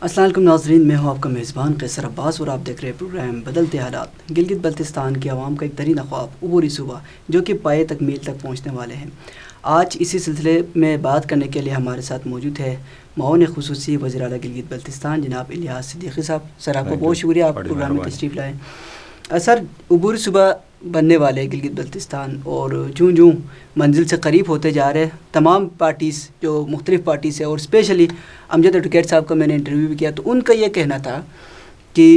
السلام علیکم ناظرین، میں ہوں آپ کا میزبان قیصر عباس اور آپ دیکھ رہے ہیں پروگرام بدلتے حالات۔ گلگت بلتستان کی عوام کا ایک ترین خواب عبوری صوبہ جو کہ پائے تکمیل تک پہنچنے والے ہیں۔ آج اسی سلسلے میں بات کرنے کے لیے ہمارے ساتھ موجود ہے معاون خصوصی وزیر اعلیٰ گلگت بلتستان جناب الیاس صدیقی صاحب۔ سر، آپ کو بہت شکریہ، آپ پروگرام میں تشریف لائیں۔ سر، عبوری صوبہ بننے والے گلگت بلتستان اور جوں منزل سے قریب ہوتے جا رہے تمام پارٹیز جو مختلف پارٹیز ہے، اور اسپیشلی امجد ایڈوکیٹ صاحب کا میں نے انٹرویو بھی کیا تو ان کا یہ کہنا تھا کہ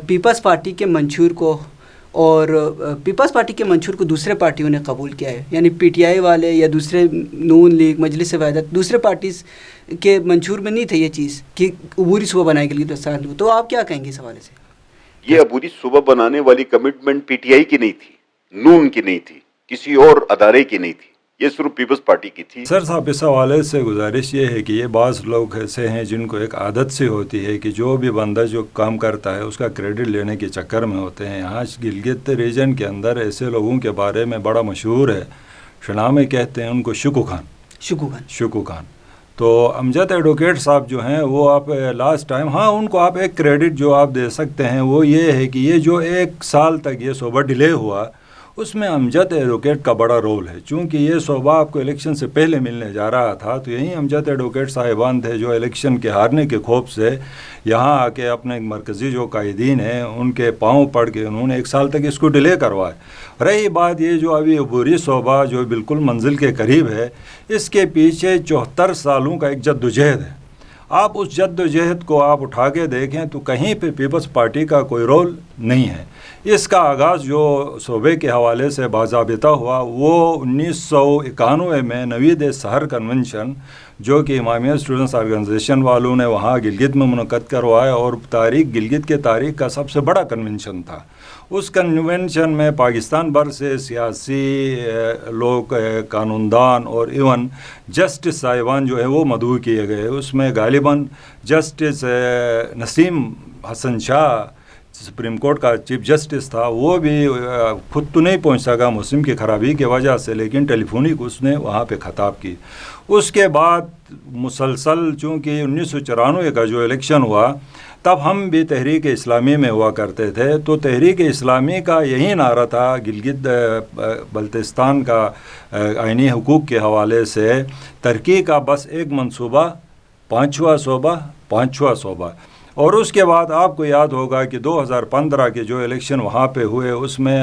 پیپلز پارٹی کے منشور کو اور پیپلز پارٹی کے منشور کو دوسرے پارٹیوں نے قبول کیا ہے، یعنی پی ٹی آئی والے یا دوسرے نون لیگ، مجلس وحدت، دوسرے پارٹیز کے منشور میں نہیں تھے یہ چیز کہ عبوری صوبہ بنائے گلگت بلتستان کو۔ تو آپ کیا کہیں گے اس حوالے سے؟ یہ عبوری صوبہ بنانے والی کمٹمنٹ پی ٹی آئی کی نہیں تھی، نون کی نہیں تھی، کسی اور ادارے کی نہیں تھی، یہ صرف پیپلز پارٹی کی تھی۔ سر صاحب، اس حوالے سے گزارش یہ ہے کہ یہ بعض لوگ ایسے ہیں جن کو ایک عادت سی ہوتی ہے کہ جو بھی بندہ جو کام کرتا ہے اس کا کریڈٹ لینے کے چکر میں ہوتے ہیں۔ یہاں گلگت ریجن کے اندر ایسے لوگوں کے بارے میں بڑا مشہور ہے، شنا میں کہتے ہیں ان کو شکو خان۔ تو امجد ایڈوکیٹ صاحب جو ہیں وہ آپ لاسٹ ٹائم، ہاں ان کو آپ ایک کریڈٹ جو آپ دے سکتے ہیں وہ یہ ہے کہ یہ جو 1 سال تک یہ صوبہ ڈیلے ہوا اس میں امجد ایڈوکیٹ کا بڑا رول ہے، چونکہ یہ صوبہ آپ کو الیکشن سے پہلے ملنے جا رہا تھا تو یہی امجد ایڈوکیٹ صاحبان تھے جو الیکشن کے ہارنے کے خوف سے یہاں آ کے اپنے مرکزی جو قائدین ہیں ان کے پاؤں پڑ کے انہوں نے 1 سال تک اس کو ڈیلے کروائے۔ رہی بات یہ جو ابھی عبوری صوبہ جو بالکل منزل کے قریب ہے، اس کے پیچھے 74 سالوں کا ایک جدوجہد ہے۔ آپ اس جدوجہد کو آپ اٹھا کے دیکھیں تو کہیں پہ پیپلز پارٹی کا کوئی رول نہیں ہے۔ اس کا آغاز جو صوبے کے حوالے سے باضابطہ ہوا وہ 1991 میں نوید سحر کنونشن جو کہ امامیہ اسٹوڈنٹس آرگنائزیشن والوں نے وہاں گلگت میں منعقد کروایا، اور گلگت کے تاریخ کا سب سے بڑا کنونشن تھا۔ اس کنونشن میں پاکستان بھر سے سیاسی لوگ، قانون دان اور ایون جسٹس صاحبان جو ہے وہ مدعو کیے گئے۔ اس میں غالباً جسٹس نسیم حسن شاہ سپریم کورٹ کا چیف جسٹس تھا، وہ بھی خود تو نہیں پہنچ سکا موسم کی خرابی کی وجہ سے، لیکن ٹیلی فونک اس نے وہاں پہ خطاب کی۔ اس کے بعد مسلسل چونکہ 1994 کا جو الیکشن ہوا تب ہم بھی تحریک اسلامی میں ہوا کرتے تھے، تو تحریک اسلامی کا یہی نعرہ تھا گلگت بلتستان کا آئینی حقوق کے حوالے سے ترقی کا بس ایک منصوبہ، 5واں صوبہ۔ اور اس کے بعد آپ کو یاد ہوگا کہ 2015 کے جو الیکشن وہاں پہ ہوئے اس میں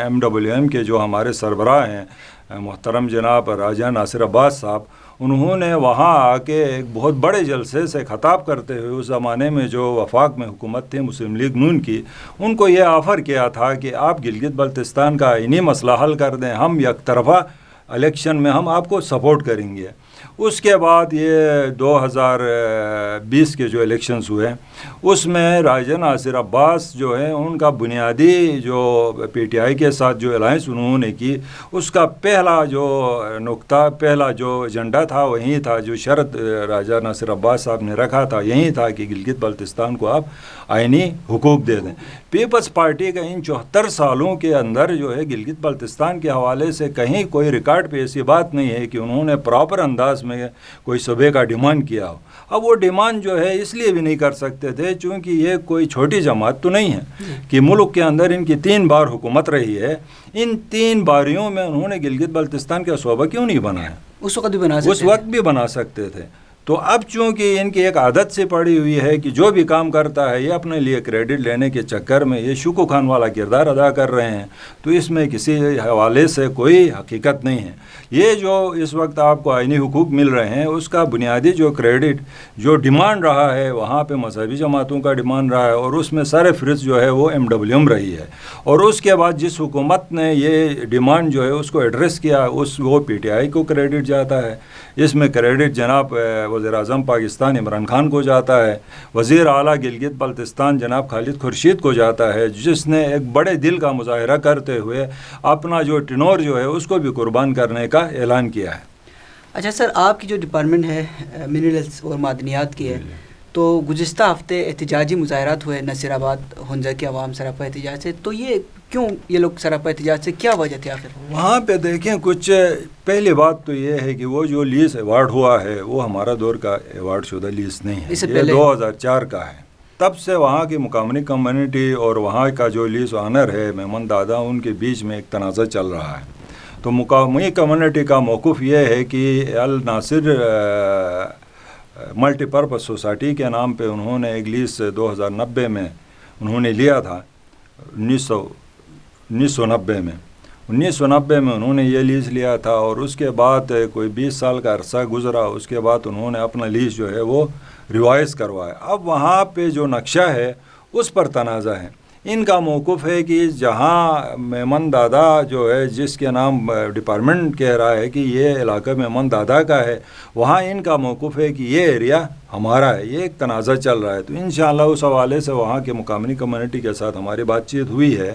MWM کے جو ہمارے سربراہ ہیں محترم جناب راجہ ناصر عباس صاحب، انہوں نے وہاں آ کے ایک بہت بڑے جلسے سے خطاب کرتے ہوئے اس زمانے میں جو وفاق میں حکومت تھی مسلم لیگ نون کی، ان کو یہ آفر کیا تھا کہ آپ گلگت بلتستان کا آئینی مسئلہ حل کر دیں، ہم یک طرفہ الیکشن میں ہم آپ کو سپورٹ کریں گے۔ اس کے بعد یہ 2020 کے جو الیکشنز ہوئے اس میں راجہ ناصر عباس جو ہیں ان کا بنیادی جو پی ٹی آئی کے ساتھ جو الائنس انہوں نے کی، اس کا پہلا جو نقطہ، پہلا جو ایجنڈا تھا وہی تھا، جو شرط راجہ ناصر عباس صاحب نے رکھا تھا یہی تھا کہ گلگت بلتستان کو آپ آئینی حقوق دے دیں۔ پیپلز پارٹی کا ان 74 سالوں کے اندر جو ہے گلگت بلتستان کے حوالے سے کہیں کوئی ریکارڈ پہ ایسی بات نہیں ہے کہ انہوں نے پراپر انداز میں کوئی صوبے کا ڈیمانڈ کیا ہو۔ اب وہ ڈیمانڈ جو ہے اس لیے بھی نہیں کر سکتے تھے چونکہ یہ کوئی چھوٹی جماعت تو نہیں ہے کہ ملک کے اندر ان کی 3 بار حکومت رہی ہے، ان 3 باریوں میں انہوں نے گلگت بلتستان کا صوبہ کیوں نہیں بنایا؟ اس وقت بھی بنا سکتے تھے۔ تو اب چونکہ ان کی ایک عادت سے پڑی ہوئی ہے کہ جو بھی کام کرتا ہے یہ اپنے لیے کریڈٹ لینے کے چکر میں یہ شکو خان والا کردار ادا کر رہے ہیں، تو اس میں کسی حوالے سے کوئی حقیقت نہیں ہے۔ یہ جو اس وقت آپ کو آئینی حقوق مل رہے ہیں اس کا بنیادی جو کریڈٹ جو ڈیمانڈ رہا ہے وہاں پہ مذہبی جماعتوں کا ڈیمانڈ رہا ہے، اور اس میں سر فہرست جو ہے وہ MWM رہی ہے، اور اس کے بعد جس حکومت نے یہ ڈیمانڈ جو ہے اس کو ایڈریس کیا وہ PTI کو کریڈٹ جاتا ہے۔ اس میں کریڈٹ جناب وزیر اعظم پاکستان عمران خان کو جاتا ہے، وزیر اعلیٰ گلگت بلتستان جناب خالد خورشید کو جاتا ہے، جس نے ایک بڑے دل کا مظاہرہ کرتے ہوئے اپنا جو ٹنور جو ہے اس کو بھی قربان کرنے کا اعلان کیا ہے۔ اچھا سر، آپ کی جو ڈپارٹمنٹ ہے منرلز اور معدنیات کی ہے، تو گزشتہ ہفتے احتجاجی مظاہرات ہوئے نصیر آباد ہنزہ کی عوام سراپا احتجاج سے، تو یہ کیوں یہ لوگ سراپا احتجاج سے، کیا وجہ تھی آخر؟ وہاں پہ دیکھیں کچھ پہلی بات تو یہ ہے کہ وہ جو لیز ایوارڈ ہوا ہے وہ ہمارا دور کا ایوارڈ شدہ لیز نہیں ہے، یہ 2004 کا ہے۔ تب سے وہاں کی مقامی کمیونٹی اور وہاں کا جو لیز آنر ہے میمن دادا، ان کے بیچ میں ایک تنازع چل رہا ہے۔ تو مقامی کمیونٹی کا موقف یہ ہے کہ الناصر ملٹی پرپز سوسائٹی کے نام پہ انہوں نے ایک لیز 2090 میں انہوں نے لیا تھا، 1990 میں 1990 میں انہوں نے یہ لیز لیا تھا، اور اس کے بعد کوئی 20 سال کا عرصہ گزرا، اس کے بعد انہوں نے اپنا لیز جو ہے وہ ریوائز کروایا۔ اب وہاں پہ جو نقشہ ہے اس پر تنازع ہے۔ ان کا موقف ہے کہ جہاں میمن دادا جو ہے جس کے نام ڈپارٹمنٹ کہہ رہا ہے کہ یہ علاقہ میمن دادا کا ہے، وہاں ان کا موقف ہے کہ یہ ایریا ہمارا ہے، یہ ایک تنازع چل رہا ہے۔ تو انشاءاللہ اس حوالے سے وہاں کے مقامی کمیونٹی کے ساتھ ہماری بات چیت ہوئی ہے،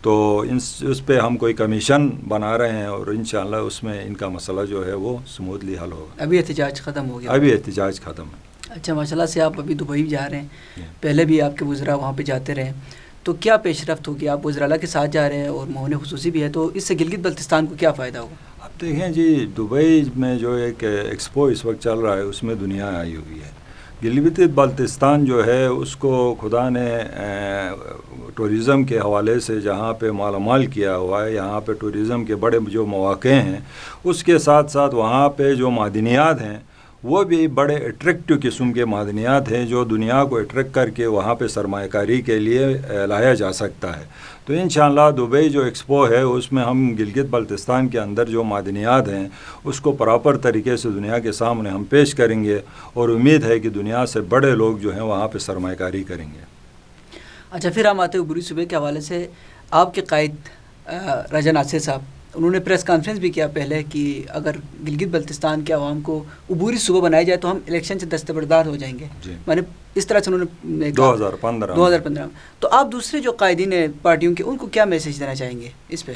تو اس پہ ہم کوئی کمیشن بنا رہے ہیں، اور انشاءاللہ اس میں ان کا مسئلہ جو ہے وہ سموتھلی حل ہوگا۔ ابھی احتجاج ختم ہو گیا؟ ابھی احتجاج ختم ہے۔ اچھا، ماشاءاللہ سے آپ ابھی دبئی جا رہے ہیں، پہلے بھی آپ کے وزراء وہاں پہ جاتے رہے، تو کیا پیش رفت ہوگی؟ آپ وزراء کے ساتھ جا رہے ہیں اور معاون خصوصی بھی ہے، تو اس سے گلگت بلتستان کو کیا فائدہ ہوگا؟ اب دیکھیں جی، دبئی میں جو ایک ایکسپو اس وقت چل رہا ہے اس میں دنیا آئی ہوئی ہے۔ گلگت بلتستان جو ہے اس کو خدا نے ٹورزم کے حوالے سے جہاں پہ مالا مال کیا ہوا ہے، یہاں پہ ٹورزم کے بڑے جو مواقع ہیں، اس کے ساتھ ساتھ وہاں پہ جو معدنیات ہیں وہ بھی بڑے اٹریکٹیو قسم کے معدنیات ہیں جو دنیا کو اٹریکٹ کر کے وہاں پہ سرمایہ کاری کے لیے لایا جا سکتا ہے۔ تو انشاءاللہ دبئی جو ایکسپو ہے اس میں ہم گلگت بلتستان کے اندر جو معدنیات ہیں اس کو پراپر طریقے سے دنیا کے سامنے ہم پیش کریں گے، اور امید ہے کہ دنیا سے بڑے لوگ جو ہیں وہاں پہ سرمایہ کاری کریں گے۔ اچھا، پھر ہم آتے ہیں عبوری صوبے کے حوالے سے۔ آپ کے قائد راجہ ناصر صاحب، انہوں نے پریس کانفرنس بھی کیا پہلے کہ اگر گلگت بلتستان کے عوام کو عبوری صوبہ بنایا جائے تو ہم الیکشن سے دستبردار ہو جائیں گے، میں نے اس طرح سے انہوں نے 2015 تو آپ دوسرے جو قائدین پارٹیوں کے ان کو کیا میسیج دینا چاہیں گے اس پہ؟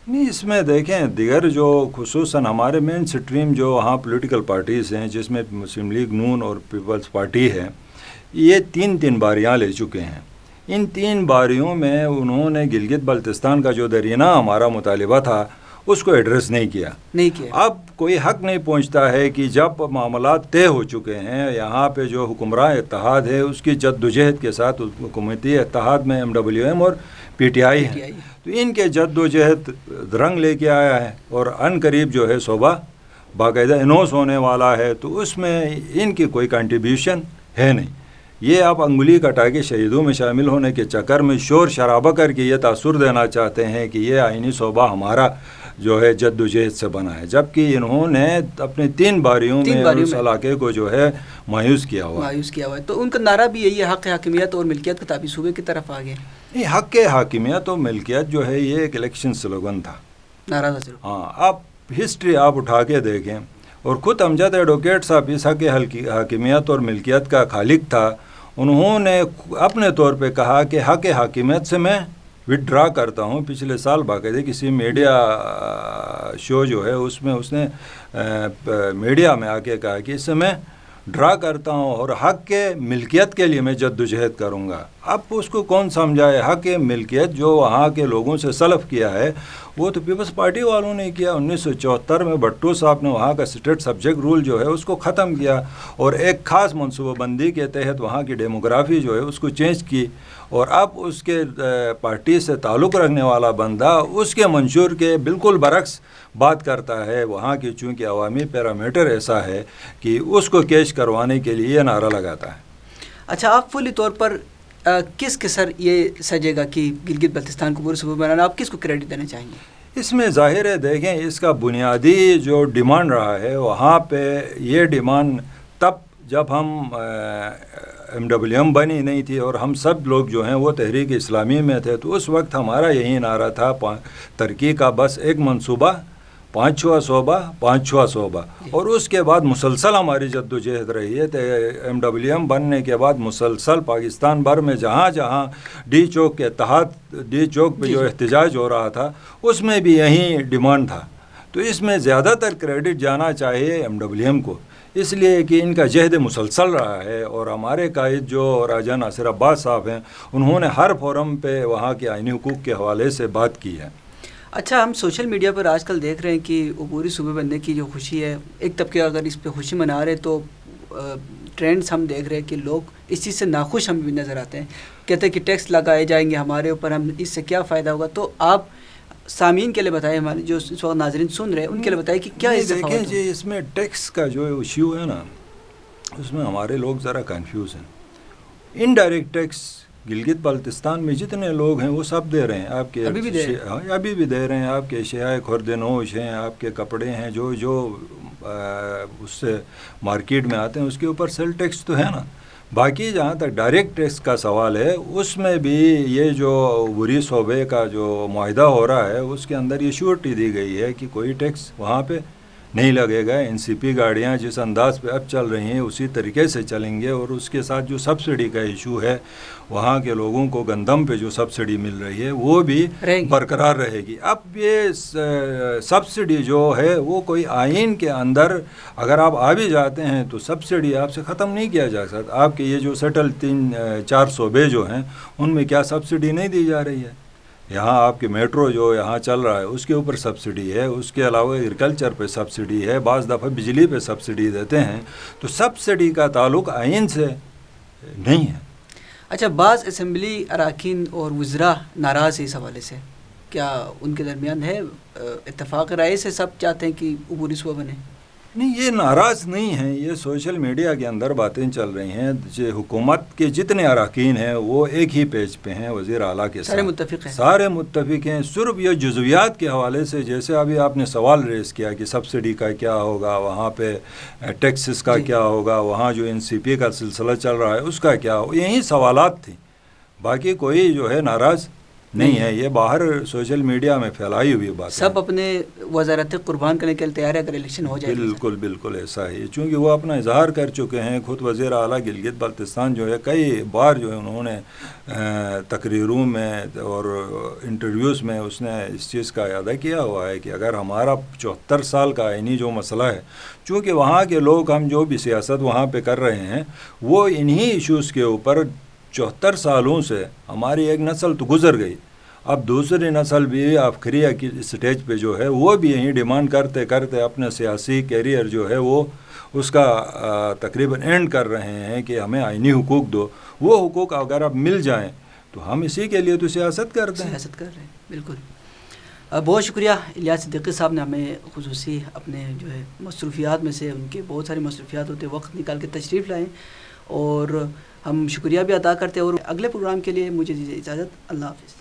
نہیں، اس میں دیکھیں دیگر جو خصوصاً ہمارے مین سٹریم جو وہاں پولیٹیکل پارٹیز ہیں، جس میں مسلم لیگ نون اور پیپلز پارٹی ہے، یہ تین باریاں لے چکے ہیں۔ ان 3 باریوں میں انہوں نے گلگت بلتستان کا جو درینہ ہمارا مطالبہ تھا اس کو ایڈریس نہیں کیا۔ اب کوئی حق نہیں پہنچتا ہے کہ جب معاملات طے ہو چکے ہیں، یہاں پہ جو حکمراں اتحاد ہے اس کی جدوجہد کے ساتھ، حکومتی اتحاد میں MWM اور PTI ہیں، تو ان کے جدوجہد رنگ لے کے آیا ہے، اور ان قریب جو ہے صوبہ باقاعدہ انوس ہونے والا ہے، تو اس میں ان کی کوئی کنٹریبیوشن ہے نہیں۔ یہ آپ انگلی کٹا کے شہیدوں میں شامل ہونے کے چکر میں شور شرابہ کر کے یہ تاثر دینا چاہتے ہیں کہ یہ آئینی صوبہ ہمارا جو ہے جد و جہد سے بنا ہے، جبکہ انہوں نے اپنے 3 باریوں میں اس علاقے کو جو ہے مایوس کیا ہوا ہے۔ تو ان کا نعرہ بھی یہی ہے، حق حاکمیت اور ملکیت کا تابع صوبے کی طرف آگے۔ نہیں، حق حاکمیت اور ملکیت جو ہے یہ ایک الیکشن سلوگن تھا، نعرہ تھا صرف۔ ہاں، آپ ہسٹری آپ اٹھا کے دیکھیں، اور خود امجد ایڈوکیٹ صاحب اس حق حاکمیت اور ملکیت کا خالق تھا، انہوں نے اپنے طور پہ کہا کہ حق حاکمیت سے میں وڈرا کرتا ہوں۔ پچھلے سال باقاعدہ کسی میڈیا شو جو ہے اس میں اس نے میڈیا میں آ کے کہا کہ اس سے میں ڈرا کرتا ہوں اور حق کے ملکیت کے لیے میں جدوجہد کروں گا۔ اب اس کو کون سمجھائے؟ حق ملکیت جو وہاں کے لوگوں سے سلف کیا ہے وہ تو پیپلز پارٹی والوں نے کیا۔ 1974 میں بھٹو صاحب نے وہاں کا اسٹیٹ سبجیکٹ رول جو ہے اس کو ختم کیا، اور ایک خاص منصوبہ بندی کے تحت وہاں کی ڈیموگرافی جو ہے اس کو چینج کی، اور اب اس کے پارٹی سے تعلق رکھنے والا بندہ اس کے منشور کے بالکل برعکس بات کرتا ہے۔ وہاں کی چونکہ عوامی پیرامیٹر ایسا ہے کہ اس کو کیش کروانے کے لیے یہ نعرہ لگاتا ہے۔ اچھا، آپ فلی طور پر کس کے سر یہ سجے گا کہ گلگت بلتستان کو پورے صوبہ بنانا، آپ کس کو کریڈٹ دینا چاہیں گے؟ اس میں ظاہر ہے دیکھیں اس کا بنیادی جو ڈیمانڈ رہا ہے وہاں پہ یہ ڈیمانڈ تب جب ہم MWM بنی نہیں تھی اور ہم سب لوگ جو ہیں وہ تحریک اسلامی میں تھے، تو اس وقت ہمارا یہی نعرہ تھا ترقی کا بس ایک منصوبہ، 5واں صوبہ 5واں صوبہ، اور اس کے بعد مسلسل ہماری جدوجہد رہی ہے۔ MWM بننے کے بعد مسلسل پاکستان بھر میں جہاں جہاں ڈی چوک کے اتحاد ڈی چوک پہ جو احتجاج ہو رہا تھا اس میں بھی یہی ڈیمانڈ تھا، تو اس میں زیادہ تر کریڈٹ جانا چاہیے MWM کو۔ اس لیے کہ ان کا جہد مسلسل رہا ہے، اور ہمارے قائد جو راجہ ناصر عباس صاحب ہیں انہوں نے ہر فورم پہ وہاں کے آئینی حقوق کے حوالے سے بات کی ہے۔ اچھا، ہم سوشل میڈیا پر آج کل دیکھ رہے ہیں کہ عبوری صوبے بننے کی جو خوشی ہے، ایک طبقے اگر اس پہ خوشی منا رہے تو ٹرینڈز ہم دیکھ رہے ہیں کہ لوگ اس چیز سے ناخوش ہم بھی نظر آتے ہیں، کہتے ہیں کہ ٹیکس لگائے جائیں گے ہمارے اوپر، ہم اس سے کیا فائدہ ہوگا۔ تو آپ سامعین کے لیے بتائیں، ہمارے جو اس وقت ناظرین سن رہے ہیں ان کے لیے بتائیں کہ کیا اس سے دیکھیں جی، اس میں ٹیکس کا جو ایشو ہے نا، اس میں ہمارے لوگ ذرا کنفیوز ہیں۔ انڈائریکٹ ٹیکس گلگت بلتستان میں جتنے لوگ ہیں وہ سب دے رہے ہیں، آپ کے ابھی بھی دے رہے ہیں، آپ کے اشیاء خرد نوش ہیں، آپ کے کپڑے ہیں، جو اس سے مارکیٹ میں آتے ہیں اس کے اوپر سیل ٹیکس تو ہے نا۔ باقی جہاں تک ڈائریکٹ ٹیکس کا سوال ہے، اس میں بھی یہ جو عبوری صوبے کا جو معاہدہ ہو رہا ہے اس کے اندر یہ شیورٹی دی گئی ہے کہ کوئی ٹیکس وہاں پہ نہیں لگے گا۔ NCP گاڑیاں جس انداز پہ اب چل رہی ہیں اسی طریقے سے چلیں گے، اور اس کے ساتھ جو سبسڈی کا ایشو ہے، وہاں کے لوگوں کو گندم پہ جو سبسڈی مل رہی ہے وہ بھی برقرار رہے گی۔ اب یہ سبسڈی جو ہے وہ کوئی آئین کے اندر اگر آپ آ بھی جاتے ہیں تو سبسڈی آپ سے ختم نہیں کیا جا سکتا۔ آپ کے یہ جو سیٹل 3-4 صوبے جو ہیں ان میں کیا سبسڈی نہیں دی جا رہی ہے؟ یہاں آپ کے میٹرو جو یہاں چل رہا ہے اس کے اوپر سبسڈی ہے، اس کے علاوہ ایگریکلچر پہ سبسڈی ہے، بعض دفعہ بجلی پہ سبسڈی دیتے ہیں، تو سبسڈی کا تعلق آئین سے نہیں ہے۔ اچھا، بعض اسمبلی اراکین اور وزراء ناراض ہیں اس حوالے سے، کیا ان کے درمیان ہے اتفاق رائے سے سب چاہتے ہیں کہ عبوری صوبہ بنے؟ نہیں، یہ ناراض نہیں ہیں، یہ سوشل میڈیا کے اندر باتیں چل رہی ہیں۔ حکومت کے جتنے اراکین ہیں وہ ایک ہی پیج پہ ہیں، وزیر اعلیٰ کے ساتھ سارے متفق ہیں۔ صرف یہ جزویات کے حوالے سے، جیسے ابھی آپ نے سوال ریز کیا کہ سبسڈی کا کیا ہوگا، وہاں پہ ٹیکسز کا کیا ہوگا، وہاں جو NCP کا سلسلہ چل رہا ہے اس کا کیا ہوگا، یہی سوالات تھیں، باقی کوئی جو ہے ناراض نہیں ہے۔ یہ باہر سوشل میڈیا میں پھیلائی ہوئی بات ہے، سب اپنے وزارت قربان کرنے کے لیے تیار ہے اگر الیکشن ہو جائے۔ بالکل ایسا ہی، چونکہ وہ اپنا اظہار کر چکے ہیں۔ خود وزیر اعلیٰ گلگت بلتستان جو ہے کئی بار جو ہے انہوں نے تقریروں میں اور انٹرویوز میں اس نے اس چیز کا اعادہ کیا ہوا ہے کہ اگر ہمارا 74 سال کا آئینی جو مسئلہ ہے، چونکہ وہاں کے لوگ، ہم جو بھی سیاست وہاں پہ کر رہے ہیں وہ انہی ایشوز کے اوپر 74 سالوں سے ہماری ایک نسل تو گزر گئی، اب دوسری نسل بھی آخری کی سٹیج پہ جو ہے وہ بھی یہی ڈیمانڈ کرتے کرتے اپنا سیاسی کیریئر جو ہے وہ اس کا تقریباً اینڈ کر رہے ہیں کہ ہمیں آئینی حقوق دو۔ وہ حقوق اگر اب مل جائیں تو ہم اسی کے لیے تو سیاست کرتے ہیں۔ سیاست کر رہے ہیں، بالکل۔ بہت شکریہ الیاس صدیقی صاحب نے ہمیں خصوصی اپنے جو ہے مصروفیات میں سے، ان کے بہت ساری مصروفیات ہوتے وقت نکال کے تشریف لائیں، اور ہم شکریہ بھی ادا کرتے ہیں۔ اور اگلے پروگرام کے لیے مجھے دیجیے اجازت، اللہ حافظ۔